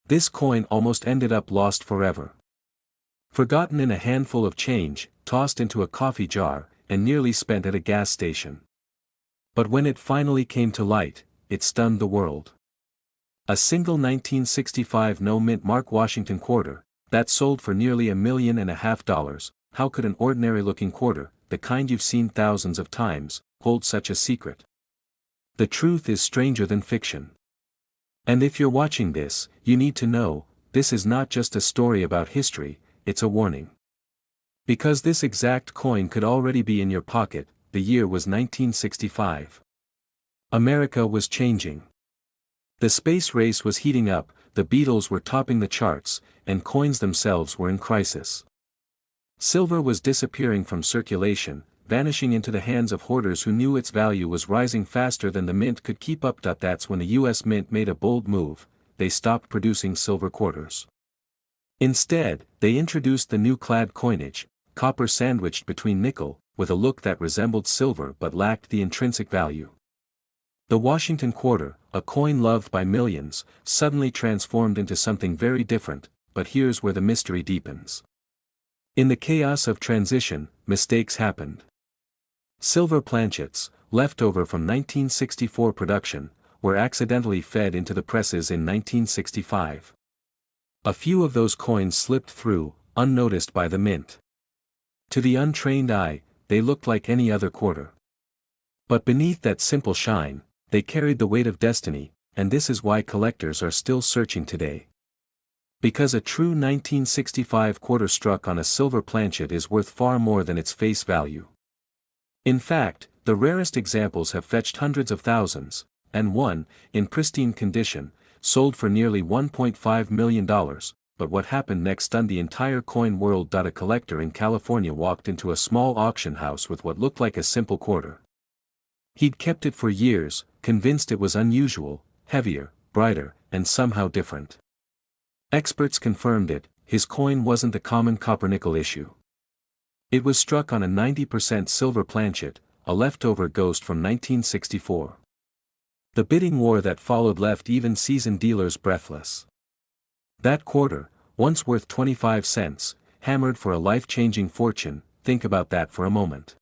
This coin almost ended up lost forever. Forgotten in a handful of change, tossed into a coffee jar, and nearly spent at a gas station. But when it finally came to light, it stunned the world. A single 1965 no-mint Mark Washington quarter, that sold for nearly $1.5 million. How could an ordinary-looking quarter, the kind you've seen thousands of times, hold such a secret? The truth is stranger than fiction. And if you're watching this, you need to know, this is not just a story about history, it's a warning. Because this exact coin could already be in your pocket. The year was 1965. America was changing. The space race was heating up, the Beatles were topping the charts, and coins themselves were in crisis. Silver was disappearing from circulation, vanishing into the hands of hoarders who knew its value was rising faster than the mint could keep up. That's when the US Mint made a bold move. They stopped producing silver quarters. Instead, they introduced the new clad coinage, copper sandwiched between nickel, with a look that resembled silver but lacked the intrinsic value. The Washington quarter, a coin loved by millions, suddenly transformed into something very different, but here's where the mystery deepens. In the chaos of transition, mistakes happened. Silver planchets, left over from 1964 production, were accidentally fed into the presses in 1965. A few of those coins slipped through, unnoticed by the mint. To the untrained eye, they looked like any other quarter. But beneath that simple shine, they carried the weight of destiny, and this is why collectors are still searching today. Because a true 1965 quarter struck on a silver planchet is worth far more than its face value. In fact, the rarest examples have fetched hundreds of thousands, and one, in pristine condition, sold for nearly $1.5 million, but what happened next stunned the entire coin world. A collector in California walked into a small auction house with what looked like a simple quarter. He'd kept it for years, convinced it was unusual, heavier, brighter, and somehow different. Experts confirmed it, his coin wasn't a common copper-nickel issue. It was struck on a 90% silver planchet, a leftover ghost from 1964. The bidding war that followed left even seasoned dealers breathless. That quarter, once worth 25 cents, hammered for a life-changing fortune. Think about that for a moment.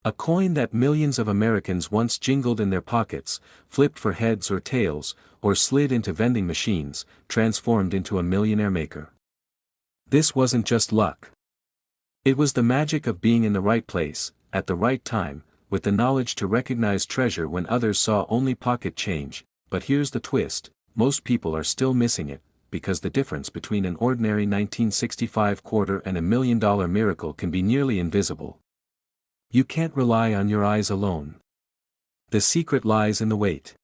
A coin that millions of Americans once jingled in their pockets, flipped for heads or tails, or slid into vending machines, transformed into a millionaire maker. This wasn't just luck. It was the magic of being in the right place, at the right time, with the knowledge to recognize treasure when others saw only pocket change. But here's the twist, most people are still missing it, because the difference between an ordinary 1965 quarter and $1 million miracle can be nearly invisible. You can't rely on your eyes alone. The secret lies in the weight.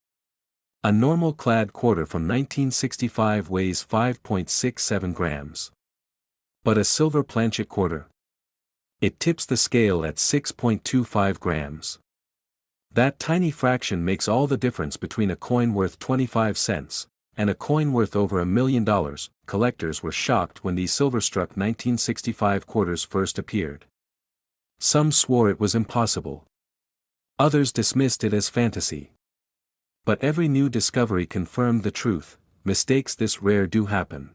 A normal clad quarter from 1965 weighs 5.67 grams. But a silver planchet quarter? It tips the scale at 6.25 grams. That tiny fraction makes all the difference between a coin worth 25 cents, and a coin worth over $1 million. Collectors were shocked when these silver-struck 1965 quarters first appeared. Some swore it was impossible. Others dismissed it as fantasy. But every new discovery confirmed the truth, mistakes this rare do happen.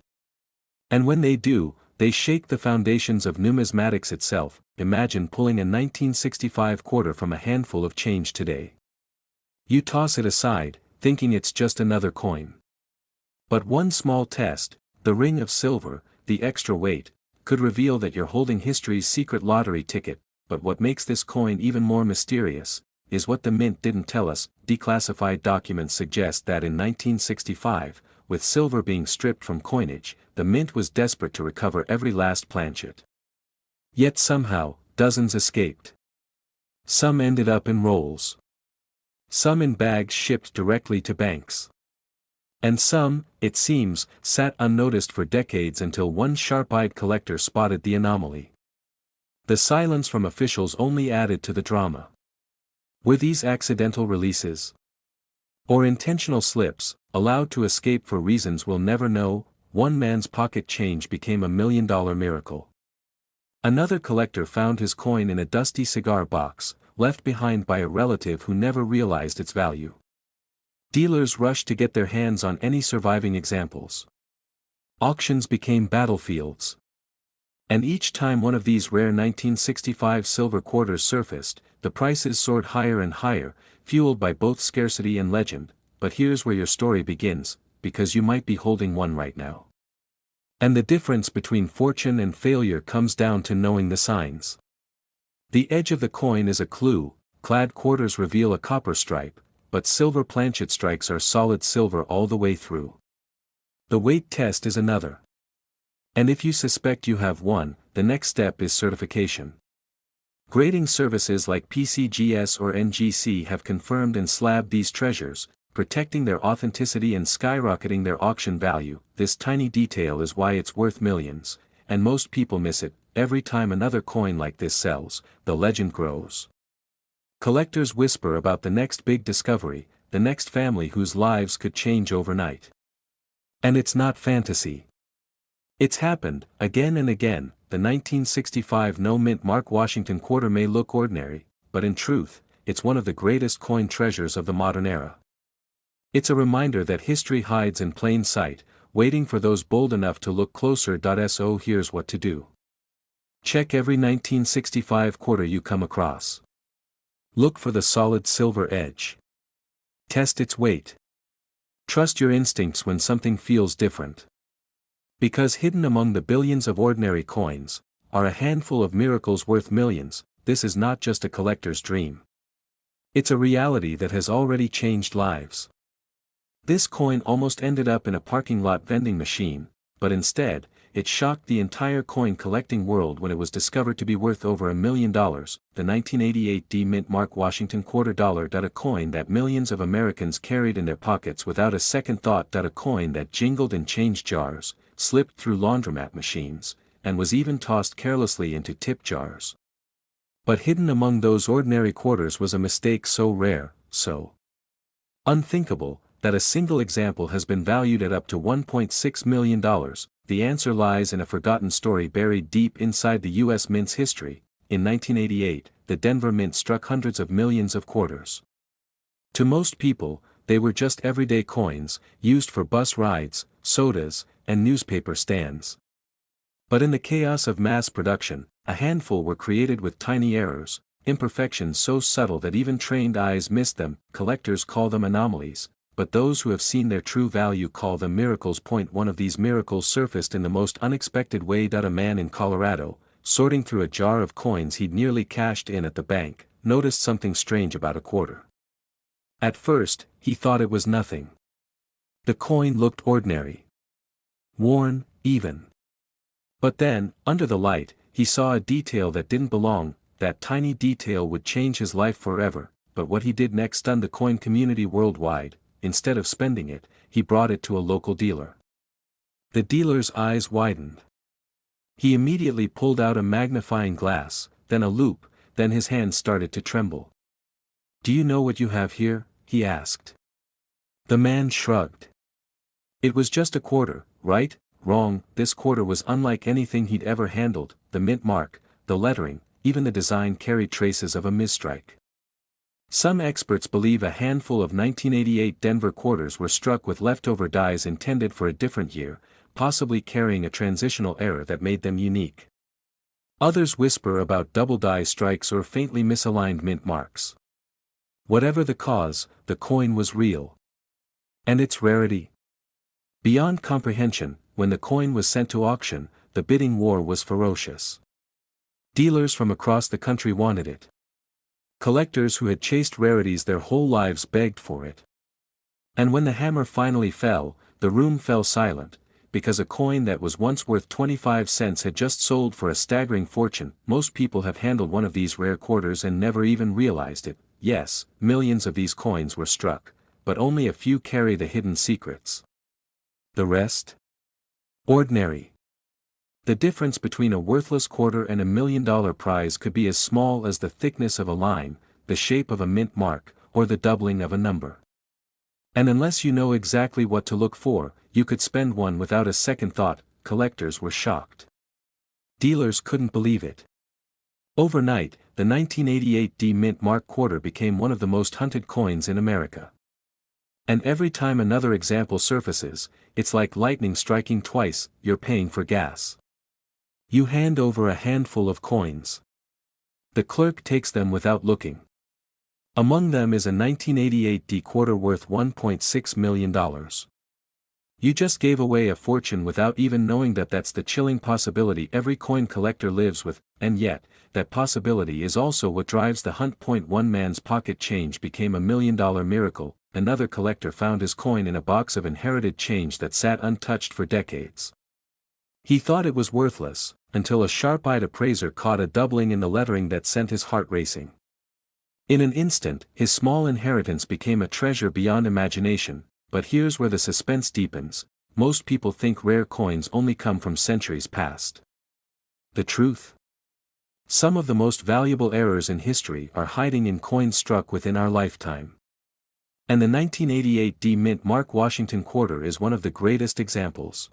And when they do, they shake the foundations of numismatics itself. Imagine pulling a 1965 quarter from a handful of change today. You toss it aside, thinking it's just another coin. But one small test, the ring of silver, the extra weight, could reveal that you're holding history's secret lottery ticket. But what makes this coin even more mysterious, is what the mint didn't tell us. Declassified documents suggest that in 1965, with silver being stripped from coinage, the mint was desperate to recover every last planchet. Yet somehow, dozens escaped. Some ended up in rolls. Some in bags shipped directly to banks. And some, it seems, sat unnoticed for decades until one sharp-eyed collector spotted the anomaly. The silence from officials only added to the drama. Were these accidental releases? Or intentional slips, allowed to escape for reasons we'll never know? One man's pocket change became $1 million miracle. Another collector found his coin in a dusty cigar box, left behind by a relative who never realized its value. Dealers rushed to get their hands on any surviving examples. Auctions became battlefields. And each time one of these rare 1965 silver quarters surfaced, the prices soared higher and higher, fueled by both scarcity and legend. But here's where your story begins, because you might be holding one right now. And the difference between fortune and failure comes down to knowing the signs. The edge of the coin is a clue, clad quarters reveal a copper stripe, but silver planchet strikes are solid silver all the way through. The weight test is another. And if you suspect you have one, the next step is certification. Grading services like PCGS or NGC have confirmed and slabbed these treasures, protecting their authenticity and skyrocketing their auction value. This tiny detail is why it's worth millions, and most people miss it. Every time another coin like this sells, the legend grows. Collectors whisper about the next big discovery, the next family whose lives could change overnight. And it's not fantasy. It's happened, again and again. The 1965 no-mint Mark Washington quarter may look ordinary, but in truth, it's one of the greatest coin treasures of the modern era. It's a reminder that history hides in plain sight, waiting for those bold enough to look closer. So here's what to do. Check every 1965 quarter you come across. Look for the solid silver edge. Test its weight. Trust your instincts when something feels different. Because hidden among the billions of ordinary coins, are a handful of miracles worth millions. This is not just a collector's dream. It's a reality that has already changed lives. This coin almost ended up in a parking lot vending machine, but instead, it shocked the entire coin collecting world when it was discovered to be worth over $1 million, the 1988 D-Mint Mark Washington quarter dollar. A coin that millions of Americans carried in their pockets without a second thought. A coin that jingled in change jars, slipped through laundromat machines, and was even tossed carelessly into tip jars. But hidden among those ordinary quarters was a mistake so rare, so unthinkable, that a single example has been valued at up to $1.6 million. The answer lies in a forgotten story buried deep inside the U.S. Mint's history. In 1988, the Denver Mint struck hundreds of millions of quarters. To most people, they were just everyday coins, used for bus rides, sodas, and newspaper stands. But in the chaos of mass production, a handful were created with tiny errors, imperfections so subtle that even trained eyes missed them. Collectors call them anomalies, but those who have seen their true value call them miracles. One of these miracles surfaced in the most unexpected way. A man in Colorado, sorting through a jar of coins he'd nearly cashed in at the bank, noticed something strange about a quarter. At first, he thought it was nothing. The coin looked ordinary. Worn, even. But then, under the light, he saw a detail that didn't belong. That tiny detail would change his life forever. But what he did next stunned the coin community worldwide. Instead of spending it, he brought it to a local dealer. The dealer's eyes widened. He immediately pulled out a magnifying glass, then a loupe, then his hands started to tremble. "Do you know what you have here?" he asked. The man shrugged. It was just a quarter, right? Wrong. This quarter was unlike anything he'd ever handled. The mint mark, the lettering, even the design carried traces of a misstrike. Some experts believe a handful of 1988 Denver quarters were struck with leftover dies intended for a different year, possibly carrying a transitional error that made them unique. Others whisper about double die strikes or faintly misaligned mint marks. Whatever the cause, the coin was real. And its rarity? Beyond comprehension. When the coin was sent to auction, the bidding war was ferocious. Dealers from across the country wanted it. Collectors who had chased rarities their whole lives begged for it. And when the hammer finally fell, the room fell silent, because a coin that was once worth 25 cents had just sold for a staggering fortune. Most people have handled one of these rare quarters and never even realized it. Yes, millions of these coins were struck, but only a few carry the hidden secrets. The rest? Ordinary. The difference between a worthless quarter and $1 million prize could be as small as the thickness of a line, the shape of a mint mark, or the doubling of a number. And unless you know exactly what to look for, you could spend one without a second thought. Collectors were shocked. Dealers couldn't believe it. Overnight, the 1988 D-Mint Mark quarter became one of the most hunted coins in America. And every time another example surfaces, it's like lightning striking twice, you're paying for gas. You hand over a handful of coins. The clerk takes them without looking. Among them is a 1988 D quarter worth $1.6 million. You just gave away a fortune without even knowing that. That's the chilling possibility every coin collector lives with, and yet, that possibility is also what drives the hunt. One man's pocket change became a $1 million miracle, another collector found his coin in a box of inherited change that sat untouched for decades. He thought it was worthless, until a sharp-eyed appraiser caught a doubling in the lettering that sent his heart racing. In an instant, his small inheritance became a treasure beyond imagination, but here's where the suspense deepens. Most people think rare coins only come from centuries past. The truth? Some of the most valuable errors in history are hiding in coins struck within our lifetime. And the 1988 D Mint Mark Washington quarter is one of the greatest examples.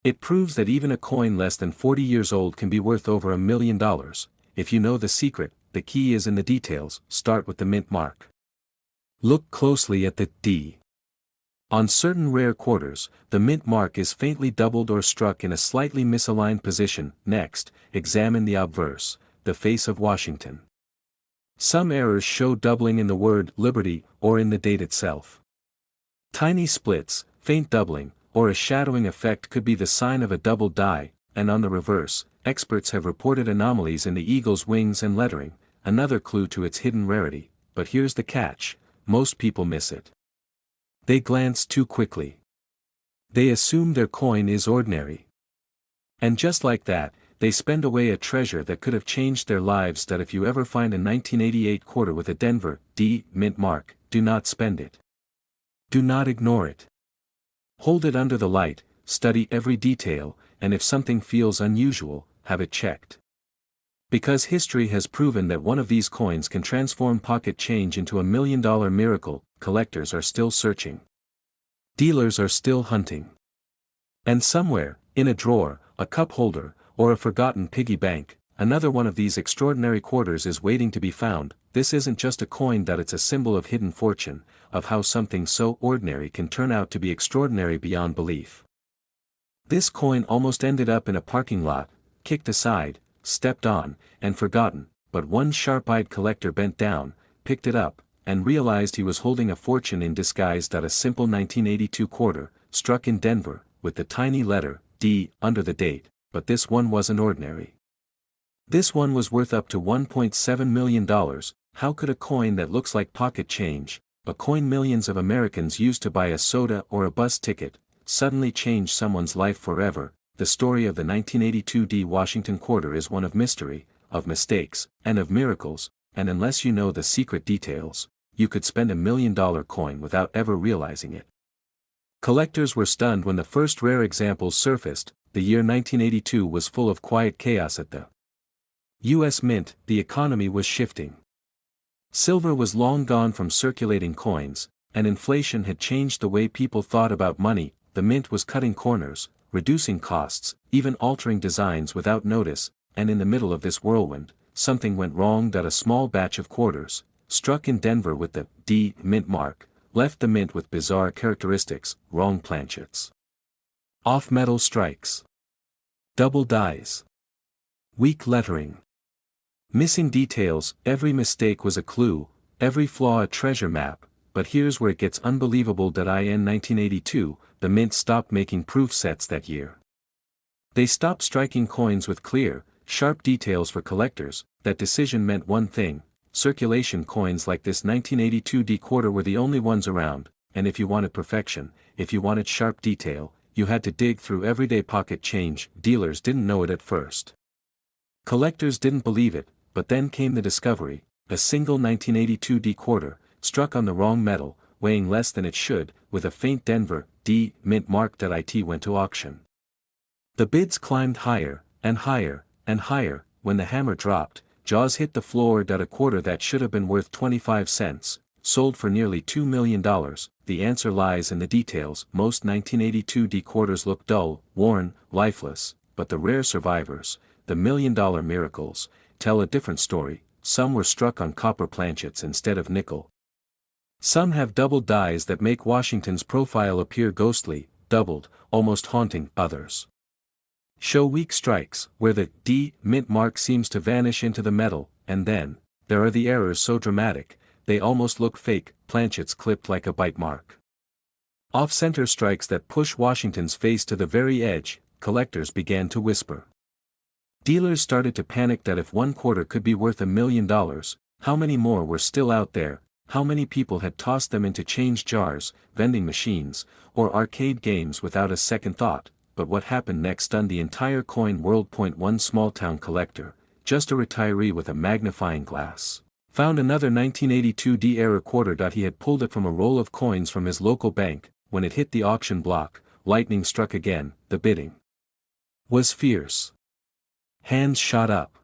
It proves that even a coin less than 40 years old can be worth over $1 million, if you know the secret. The key is in the details. Start with the mint mark. Look closely at the D. On certain rare quarters, the mint mark is faintly doubled or struck in a slightly misaligned position. Next, examine the obverse, the face of Washington. Some errors show doubling in the word liberty or in the date itself. Tiny splits, faint doubling, or a shadowing effect could be the sign of a double die, and on the reverse, experts have reported anomalies in the eagle's wings and lettering, another clue to its hidden rarity. But here's the catch: most people miss it. They glance too quickly. They assume their coin is ordinary. And just like that, they spend away a treasure that could have changed their lives. That if you ever find a 1988 quarter with a Denver D mint mark, do not spend it. Do not ignore it. Hold it under the light, study every detail, and if something feels unusual, have it checked. Because history has proven that one of these coins can transform pocket change into $1 million miracle, collectors are still searching. Dealers are still hunting. And somewhere, in a drawer, a cup holder, or a forgotten piggy bank, another one of these extraordinary quarters is waiting to be found. This isn't just a coin, that it's a symbol of hidden fortune, of how something so ordinary can turn out to be extraordinary beyond belief. This coin almost ended up in a parking lot, kicked aside, stepped on, and forgotten, but one sharp-eyed collector bent down, picked it up, and realized he was holding a fortune in disguise. A simple 1982 quarter, struck in Denver, with the tiny letter D under the date, but this one wasn't ordinary. This one was worth up to $1.7 million. How could a coin that looks like pocket change, a coin millions of Americans used to buy a soda or a bus ticket, suddenly change someone's life forever? The story of the 1982 D Washington quarter is one of mystery, of mistakes, and of miracles, and unless you know the secret details, you could spend $1 million coin without ever realizing it. Collectors were stunned when the first rare examples surfaced. The year 1982 was full of quiet chaos at the U.S. Mint. The economy was shifting. Silver was long gone from circulating coins, and inflation had changed the way people thought about money. The mint was cutting corners, reducing costs, even altering designs without notice, and in the middle of this whirlwind, something went wrong. A small batch of quarters, struck in Denver with the D mint mark, left the mint with bizarre characteristics: wrong planchets, off-metal strikes, double dies, weak lettering, missing details. Every mistake was a clue, every flaw a treasure map. But here's where it gets unbelievable. In 1982, the mint stopped making proof sets that year. They stopped striking coins with clear, sharp details for collectors. That decision meant one thing: circulation coins like this 1982 D quarter were the only ones around, and if you wanted perfection, if you wanted sharp detail, you had to dig through everyday pocket change. Dealers didn't know it at first. Collectors didn't believe it, but then came the discovery: a single 1982 D quarter, struck on the wrong metal, weighing less than it should, with a faint Denver D mint mark. It went to auction. The bids climbed higher, and higher, and higher. When the hammer dropped, jaws hit the floor. A quarter that should have been worth 25 cents, sold for nearly $2 million. The answer lies in the details. Most 1982 D quarters look dull, worn, lifeless, but the rare survivors, the $1 million miracles, tell a different story. Some were struck on copper planchets instead of nickel. Some have double dies that make Washington's profile appear ghostly, doubled, almost haunting. Others show weak strikes, where the D mint mark seems to vanish into the metal, and then, there are the errors so dramatic, they almost look fake, planchets clipped like a bite mark. Off-center strikes that push Washington's face to the very edge. Collectors began to whisper. Dealers started to panic that if one quarter could be worth $1 million, how many more were still out there? How many people had tossed them into change jars, vending machines, or arcade games without a second thought? But what happened next stunned the entire coin world. One small-town collector, just a retiree with a magnifying glass, found another 1982 D-era quarter. He had pulled it from a roll of coins from his local bank. When it hit the auction block, lightning struck again. The bidding was fierce. Hands shot up.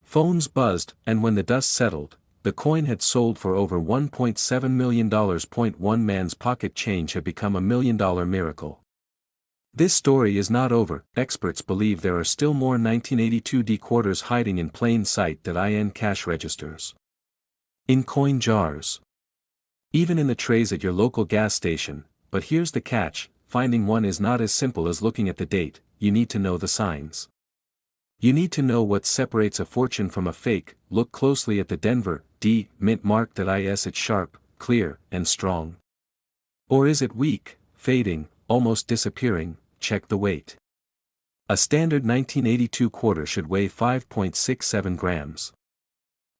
Phones buzzed, and when the dust settled, the coin had sold for over $1.7 million. One man's pocket change had become $1 million miracle. This story is not over. Experts believe there are still more 1982 D quarters hiding in plain sight. In cash registers, in coin jars, even in the trays at your local gas station. But here's the catch: finding one is not as simple as looking at the date. You need to know the signs. You need to know what separates a fortune from a fake. Look closely at the Denver D mint mark. Is it sharp, clear, and strong? Or is it weak, fading, almost disappearing? Check the weight. A standard 1982 quarter should weigh 5.67 grams.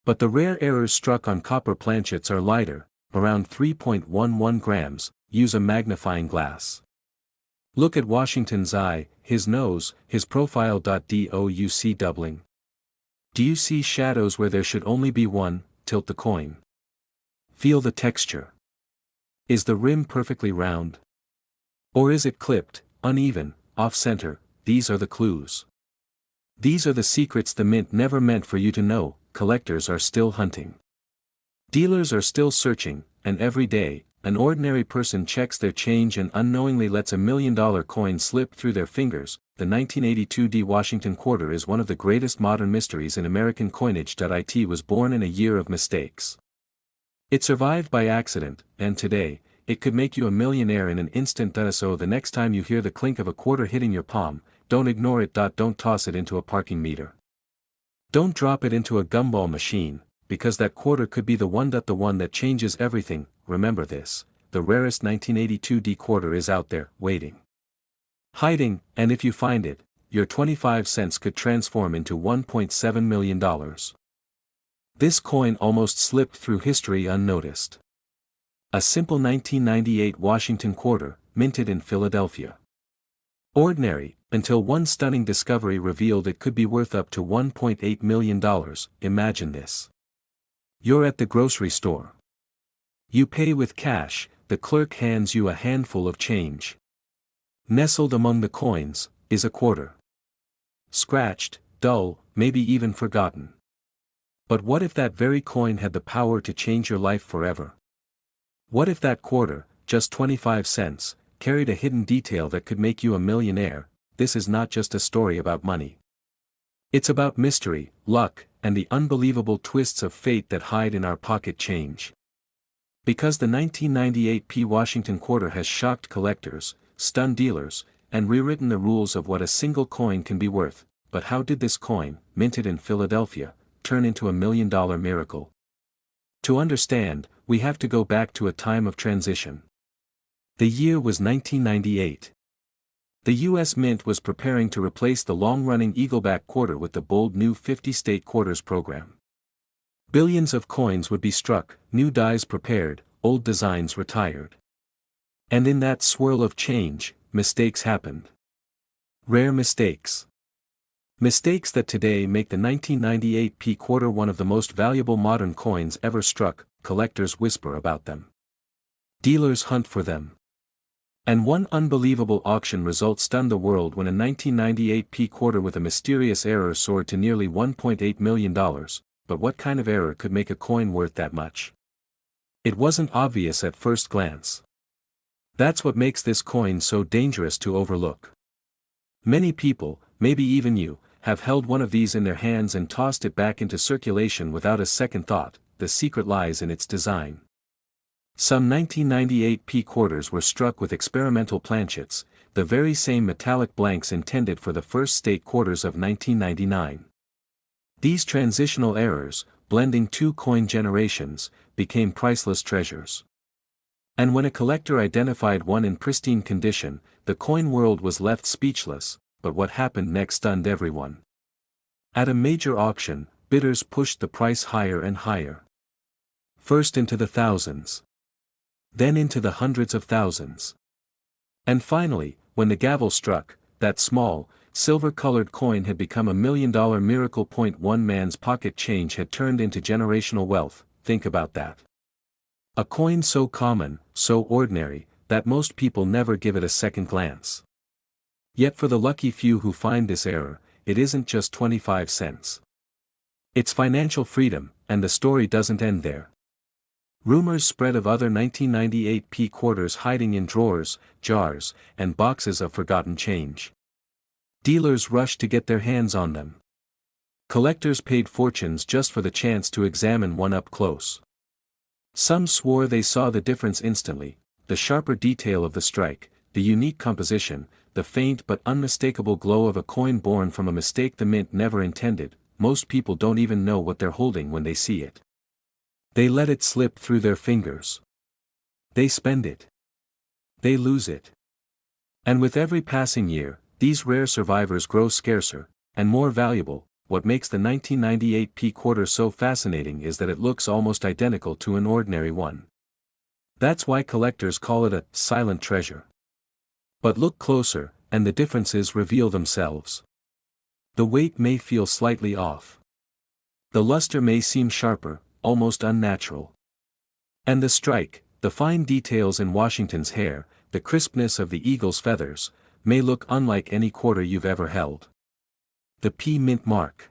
But the rare errors struck on copper planchets are lighter, around 3.11 grams. Use a magnifying glass. Look at Washington's eye, his nose, his profile. Do you see doubling? Do you see shadows where there should only be one? Tilt the coin. Feel the texture. Is the rim perfectly round? Or is it clipped, uneven, off-center? These are the clues. These are the secrets the mint never meant for you to know. Collectors are still hunting. Dealers are still searching, and every day, an ordinary person checks their change and unknowingly lets $1 million coin slip through their fingers. The 1982 D Washington quarter is one of the greatest modern mysteries in American coinage. It was born in a year of mistakes. It survived by accident, and today, it could make you a millionaire in an instant. So the next time you hear the clink of a quarter hitting your palm, don't ignore it. Don't toss it into a parking meter. Don't drop it into a gumball machine, because that quarter could be the one that changes everything. Remember this: the rarest 1982 D quarter is out there, waiting, hiding, and if you find it, your 25 cents could transform into $1.7 million. This coin almost slipped through history unnoticed. A simple 1998 Washington quarter, minted in Philadelphia. Ordinary, until one stunning discovery revealed it could be worth up to $1.8 million. Imagine this. You're at the grocery store. You pay with cash. The clerk hands you a handful of change. Nestled among the coins, is a quarter. Scratched, dull, maybe even forgotten. But what if that very coin had the power to change your life forever? What if that quarter, just 25 cents, carried a hidden detail that could make you a millionaire? This is not just a story about money. It's about mystery, luck, and the unbelievable twists of fate that hide in our pocket change. Because the 1998 P Washington quarter has shocked collectors, stunned dealers, and rewritten the rules of what a single coin can be worth. But how did this coin, minted in Philadelphia, turn into $1 million miracle? To understand, we have to go back to a time of transition. The year was 1998. The U.S. Mint was preparing to replace the long-running Eagleback quarter with the bold new 50-state quarters program. Billions of coins would be struck, new dies prepared, old designs retired. And in that swirl of change, mistakes happened. Rare mistakes. Mistakes that today make the 1998 P quarter one of the most valuable modern coins ever struck. Collectors whisper about them. Dealers hunt for them. And one unbelievable auction result stunned the world when a 1998 P quarter with a mysterious error soared to nearly $1.8 million. But what kind of error could make a coin worth that much? It wasn't obvious at first glance. That's what makes this coin so dangerous to overlook. Many people, maybe even you, have held one of these in their hands and tossed it back into circulation without a second thought. The secret lies in its design. Some 1998 P quarters were struck with experimental planchets, the very same metallic blanks intended for the first state quarters of 1999. These transitional errors, blending two coin generations, became priceless treasures. And when a collector identified one in pristine condition, the coin world was left speechless, but what happened next stunned everyone. At a major auction, bidders pushed the price higher and higher. First into the thousands. Then into the hundreds of thousands. And finally, when the gavel struck, that small, silver-colored coin had become $1 million miracle. One man's pocket change had turned into generational wealth. Think about that. A coin so common, so ordinary, that most people never give it a second glance. Yet for the lucky few who find this error, it isn't just 25 cents. It's financial freedom, and the story doesn't end there. Rumors spread of other 1998 P quarters hiding in drawers, jars, and boxes of forgotten change. Dealers rushed to get their hands on them. Collectors paid fortunes just for the chance to examine one up close. Some swore they saw the difference instantly, the sharper detail of the strike, the unique composition, the faint but unmistakable glow of a coin born from a mistake the mint never intended. Most people don't even know what they're holding when they see it. They let it slip through their fingers. They spend it. They lose it. And with every passing year, these rare survivors grow scarcer, and more valuable. What makes the 1998 P quarter so fascinating is that it looks almost identical to an ordinary one. That's why collectors call it a silent treasure. But look closer, and the differences reveal themselves. The weight may feel slightly off. The luster may seem sharper, almost unnatural. And the strike, the fine details in Washington's hair, the crispness of the eagle's feathers, may look unlike any quarter you've ever held. The P Mint mark.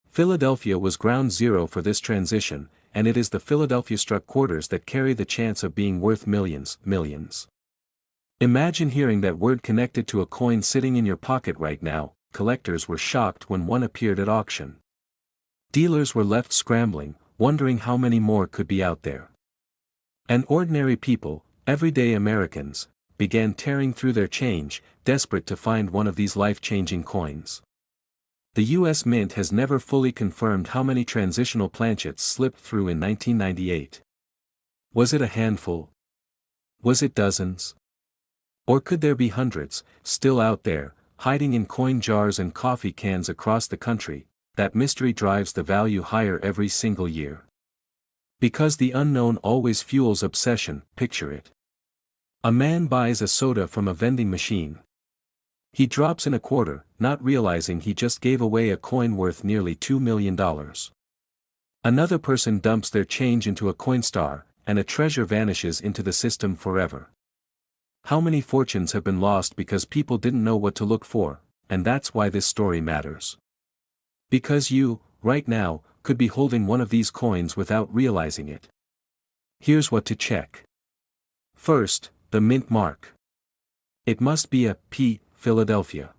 Philadelphia was ground zero for this transition, and it is the Philadelphia struck quarters that carry the chance of being worth millions. Imagine hearing that word connected to a coin sitting in your pocket right now. Collectors were shocked when one appeared at auction. Dealers were left scrambling, wondering how many more could be out there. And ordinary people, everyday Americans, began tearing through their change, desperate to find one of these life-changing coins. The U.S. Mint has never fully confirmed how many transitional planchets slipped through in 1998. Was it a handful? Was it dozens? Or could there be hundreds, still out there, hiding in coin jars and coffee cans across the country? That mystery drives the value higher every single year. Because the unknown always fuels obsession. Picture it. A man buys a soda from a vending machine. He drops in a quarter, not realizing he just gave away a coin worth nearly $2 million. Another person dumps their change into a Coinstar, and a treasure vanishes into the system forever. How many fortunes have been lost because people didn't know what to look for? And that's why this story matters. Because you, right now, could be holding one of these coins without realizing it. Here's what to check. First, the mint mark. It must be a P, Philadelphia.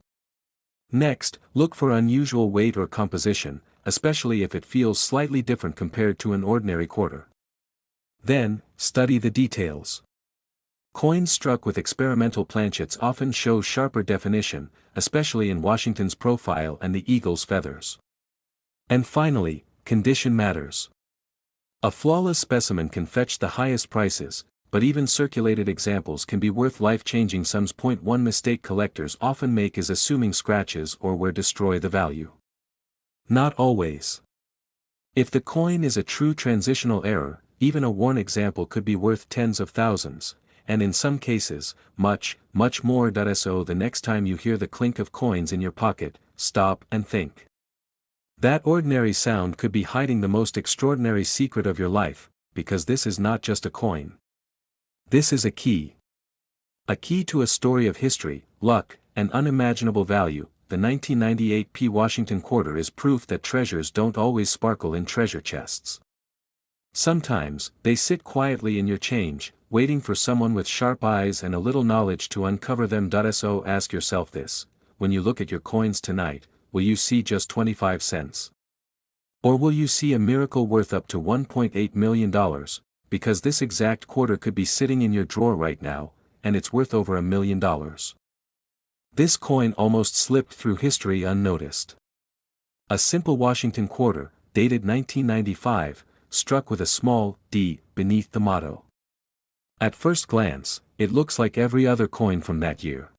Next, look for unusual weight or composition, especially if it feels slightly different compared to an ordinary quarter. Then, study the details. Coins struck with experimental planchets often show sharper definition, especially in Washington's profile and the eagle's feathers. And finally, condition matters. A flawless specimen can fetch the highest prices, but even circulated examples can be worth life-changing sums. One mistake collectors often make is assuming scratches or wear destroy the value. Not always. If the coin is a true transitional error, even a worn example could be worth tens of thousands, and in some cases, much more. So the next time you hear the clink of coins in your pocket, stop and think. That ordinary sound could be hiding the most extraordinary secret of your life, because this is not just a coin. This is a key. A key to a story of history, luck, and unimaginable value. The 1998 P Washington quarter is proof that treasures don't always sparkle in treasure chests. Sometimes, they sit quietly in your change, waiting for someone with sharp eyes and a little knowledge to uncover them. So ask yourself this: when you look at your coins tonight, will you see just 25 cents? Or will you see a miracle worth up to $1.8 million? because this exact quarter could be sitting in your drawer right now, and it's worth over $1 million. This coin almost slipped through history unnoticed. A simple Washington quarter, dated 1995, struck with a small D beneath the motto. At first glance, it looks like every other coin from that year.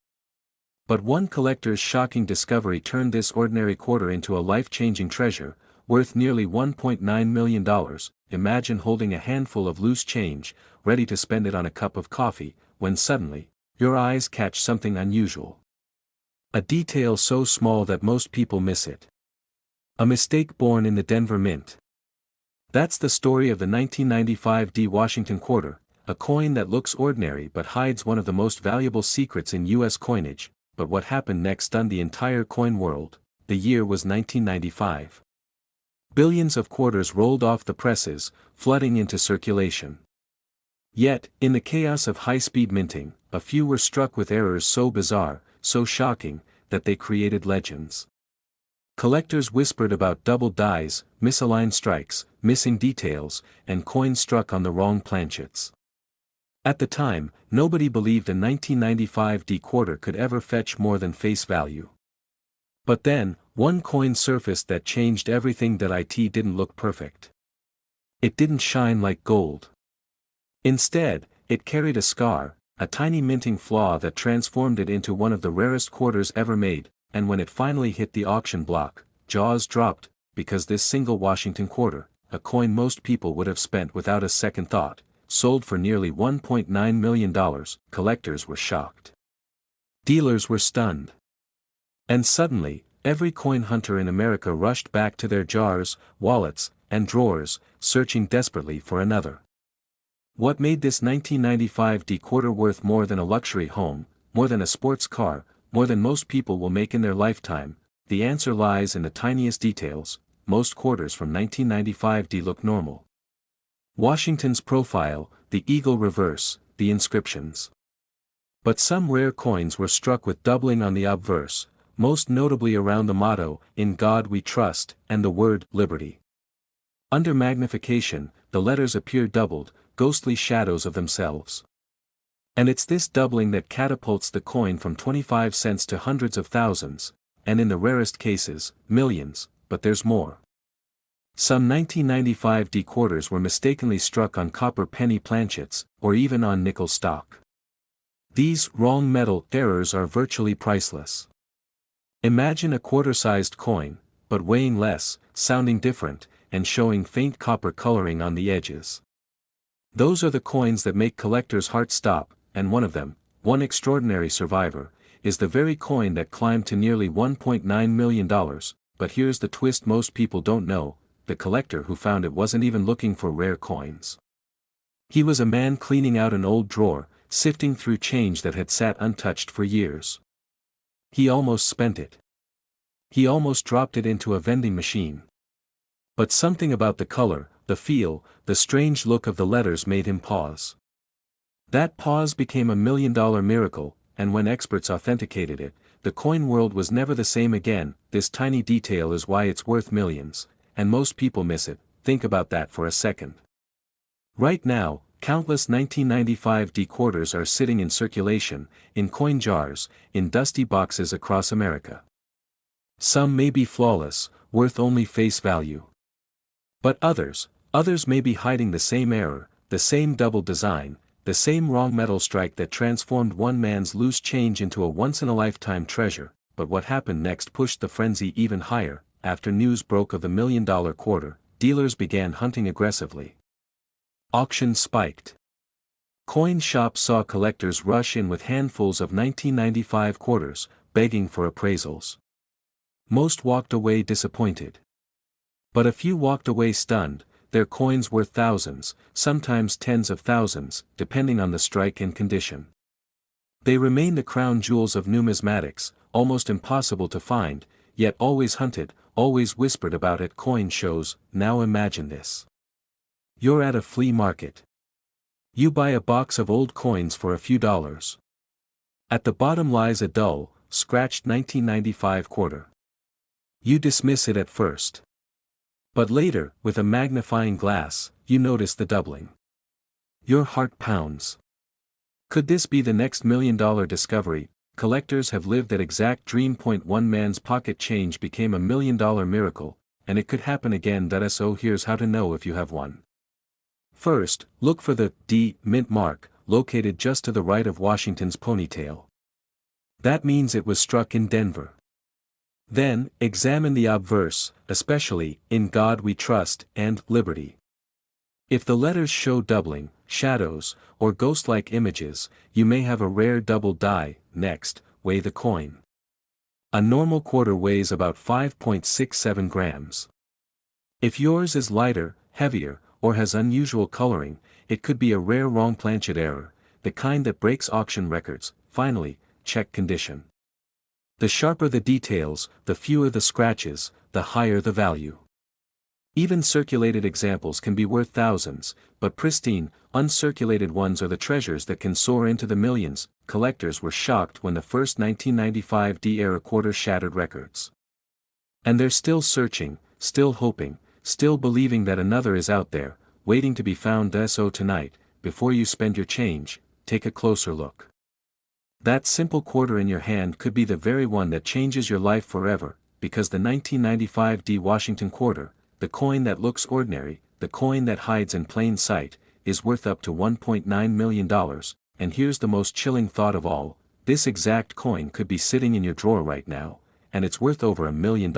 But one collector's shocking discovery turned this ordinary quarter into a life-changing treasure, worth nearly $1.9 million. Imagine holding a handful of loose change, ready to spend it on a cup of coffee, when suddenly, your eyes catch something unusual. A detail so small that most people miss it. A mistake born in the Denver Mint. That's the story of the 1995 D Washington quarter, a coin that looks ordinary but hides one of the most valuable secrets in U.S. coinage. But what happened next stunned the entire coin world. The year was 1995. Billions of quarters rolled off the presses, flooding into circulation. Yet, in the chaos of high-speed minting, a few were struck with errors so bizarre, so shocking, that they created legends. Collectors whispered about doubled dies, misaligned strikes, missing details, and coins struck on the wrong planchets. At the time, nobody believed a 1995 D quarter could ever fetch more than face value. But then, one coin surfaced that changed everything. It didn't look perfect. It didn't shine like gold. Instead, it carried a scar, a tiny minting flaw that transformed it into one of the rarest quarters ever made, and when it finally hit the auction block, jaws dropped, because this single Washington quarter, a coin most people would have spent without a second thought, sold for nearly $1.9 million. Collectors were shocked. Dealers were stunned. And suddenly, every coin hunter in America rushed back to their jars, wallets, and drawers, searching desperately for another. What made this 1995 D quarter worth more than a luxury home, more than a sports car, more than most people will make in their lifetime? The answer lies in the tiniest details. Most quarters from 1995 D look normal. Washington's profile, the eagle reverse, the inscriptions. But some rare coins were struck with doubling on the obverse, most notably around the motto, "In God We Trust," and the word, "Liberty." Under magnification, the letters appear doubled, ghostly shadows of themselves. And it's this doubling that catapults the coin from 25 cents to hundreds of thousands, and in the rarest cases, millions. But there's more. Some 1995 D quarters were mistakenly struck on copper penny planchets, or even on nickel stock. These wrong metal errors are virtually priceless. Imagine a quarter-sized coin, but weighing less, sounding different, and showing faint copper coloring on the edges. Those are the coins that make collectors' hearts stop, and one of them, one extraordinary survivor, is the very coin that climbed to nearly $1.9 million. But here's the twist most people don't know: the collector who found it wasn't even looking for rare coins. He was a man cleaning out an old drawer, sifting through change that had sat untouched for years. He almost spent it. He almost dropped it into a vending machine. But something about the color, the feel, the strange look of the letters made him pause. That pause became a $1 million miracle, and when experts authenticated it, the coin world was never the same again. This tiny detail is why it's worth millions, and most people miss it. Think about that for a second. Right now, countless 1995 D quarters are sitting in circulation, in coin jars, in dusty boxes across America. Some may be flawless, worth only face value. But others may be hiding the same error, the same double design, the same wrong metal strike that transformed one man's loose change into a once-in-a-lifetime treasure. But what happened next pushed the frenzy even higher. After news broke of the $1 million quarter, dealers began hunting aggressively. Auctions spiked. Coin shops saw collectors rush in with handfuls of 1995 quarters, begging for appraisals. Most walked away disappointed. But a few walked away stunned, their coins worth thousands, sometimes tens of thousands, depending on the strike and condition. They remain the crown jewels of numismatics, almost impossible to find, yet always hunted, always whispered about at coin shows. Now imagine this. You're at a flea market. You buy a box of old coins for a few dollars. At the bottom lies a dull, scratched 1995 quarter. You dismiss it at first. But later, with a magnifying glass, you notice the doubling. Your heart pounds. Could this be the next $1 million discovery? Collectors have lived that exact dream. One man's pocket change became a $1 million miracle, and it could happen again. So here's how to know if you have one. First, look for the D mint mark, located just to the right of Washington's ponytail. That means it was struck in Denver. Then, examine the obverse, especially, "In God We Trust" and "Liberty." If the letters show doubling, shadows, or ghost-like images, you may have a rare double die. Next, weigh the coin. A normal quarter weighs about 5.67 grams. If yours is lighter, heavier, or has unusual coloring, it could be a rare wrong planchet error, the kind that breaks auction records. Finally, check condition. The sharper the details, the fewer the scratches, the higher the value. Even circulated examples can be worth thousands, but pristine, uncirculated ones are the treasures that can soar into the millions. Collectors were shocked when the first 1995 D-era quarter shattered records. And they're still searching, still hoping, still believing that another is out there, waiting to be found. So tonight, before you spend your change, take a closer look. That simple quarter in your hand could be the very one that changes your life forever, because the 1995 D Washington quarter, the coin that looks ordinary, the coin that hides in plain sight, is worth up to $1.9 million, and here's the most chilling thought of all, this exact coin could be sitting in your drawer right now, and it's worth over $1 million.